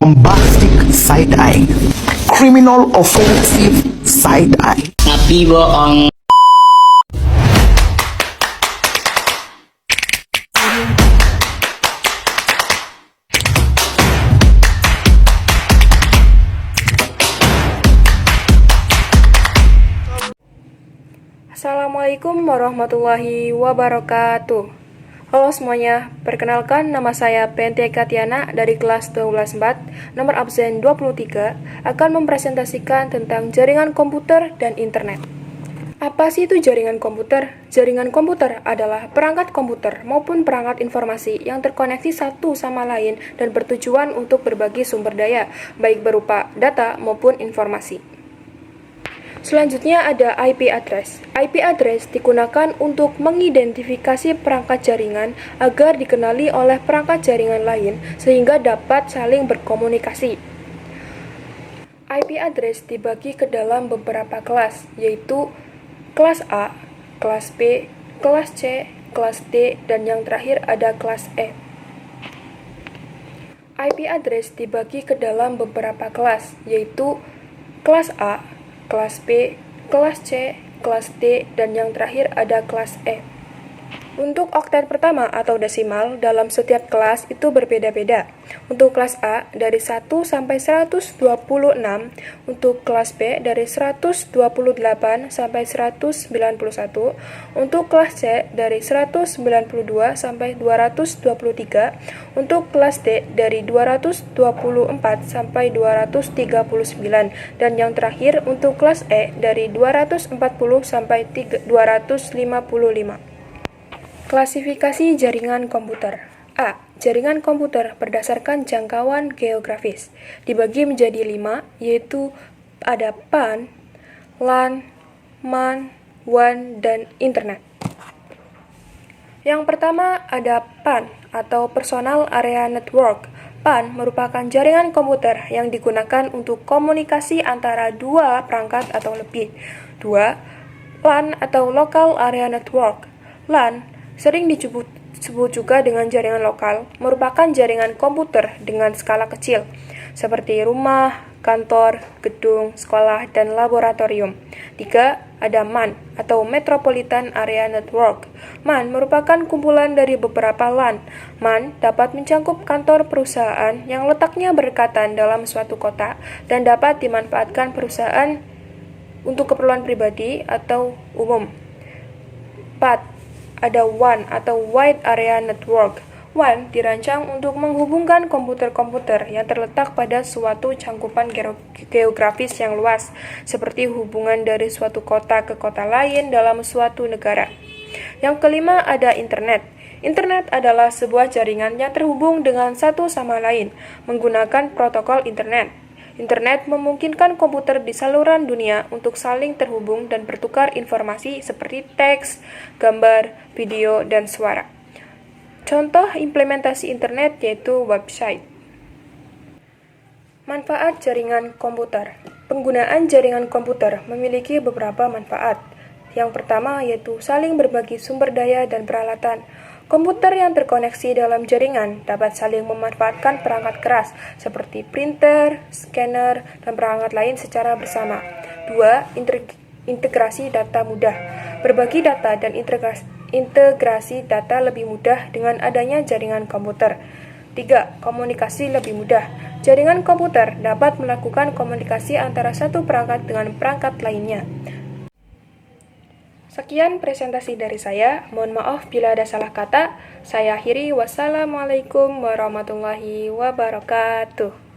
bombastic side-eye, criminal offensive side-eye. Tapi bohong. Assalamualaikum warahmatullahi wabarakatuh. Halo semuanya, perkenalkan nama saya Pente Katiana dari kelas 12/4, nomor absen 23, akan mempresentasikan tentang jaringan komputer dan internet. Apa sih itu jaringan komputer? Jaringan komputer adalah perangkat komputer maupun perangkat informasi yang terkoneksi satu sama lain dan bertujuan untuk berbagi sumber daya, baik berupa data maupun informasi. Selanjutnya ada IP address. IP address digunakan untuk mengidentifikasi perangkat jaringan agar dikenali oleh perangkat jaringan lain sehingga dapat saling berkomunikasi. IP address dibagi ke dalam beberapa kelas, yaitu kelas A, kelas B, kelas C, kelas D, dan yang terakhir ada kelas E. IP address dibagi ke dalam beberapa kelas, yaitu kelas A, kelas B, kelas C, kelas D, dan yang terakhir ada kelas E. Untuk oktet pertama atau desimal dalam setiap kelas itu berbeda-beda. Untuk kelas A dari 1 sampai 126, untuk kelas B dari 128 sampai 191, untuk kelas C dari 192 sampai 223, untuk kelas D dari 224 sampai 239, dan yang terakhir untuk kelas E dari 240 sampai 255. Klasifikasi jaringan komputer. A. Jaringan komputer berdasarkan jangkauan geografis. Dibagi menjadi 5, yaitu ada PAN, LAN, MAN, WAN, dan Internet. Yang pertama ada PAN atau Personal Area Network. PAN merupakan jaringan komputer yang digunakan untuk komunikasi antara dua perangkat atau lebih. 2. LAN atau Local Area Network. LAN sering disebut juga dengan jaringan lokal, merupakan jaringan komputer dengan skala kecil, seperti rumah, kantor, gedung, sekolah, dan laboratorium. 3. Ada MAN, atau Metropolitan Area Network. MAN merupakan kumpulan dari beberapa LAN. MAN dapat mencakup kantor perusahaan yang letaknya berdekatan dalam suatu kota dan dapat dimanfaatkan perusahaan untuk keperluan pribadi atau umum. 4. Ada WAN atau Wide Area Network. WAN dirancang untuk menghubungkan komputer-komputer yang terletak pada suatu cangkupan geografis yang luas, seperti hubungan dari suatu kota ke kota lain dalam suatu negara. Yang kelima ada Internet. Internet adalah sebuah jaringan yang terhubung dengan satu sama lain menggunakan protokol Internet. Internet memungkinkan komputer di saluran dunia untuk saling terhubung dan bertukar informasi seperti teks, gambar, video, dan suara. Contoh implementasi internet yaitu website. Manfaat jaringan komputer. Penggunaan jaringan komputer memiliki beberapa manfaat. Yang pertama yaitu saling berbagi sumber daya dan peralatan. Komputer yang terkoneksi dalam jaringan dapat saling memanfaatkan perangkat keras seperti printer, scanner, dan perangkat lain secara bersama. 2. Integrasi data mudah. Berbagi data dan integrasi data lebih mudah dengan adanya jaringan komputer. 3. Komunikasi lebih mudah. Jaringan komputer dapat melakukan komunikasi antara satu perangkat dengan perangkat lainnya. Sekian presentasi dari saya, mohon maaf bila ada salah kata. Saya akhiri, wassalamualaikum warahmatullahi wabarakatuh.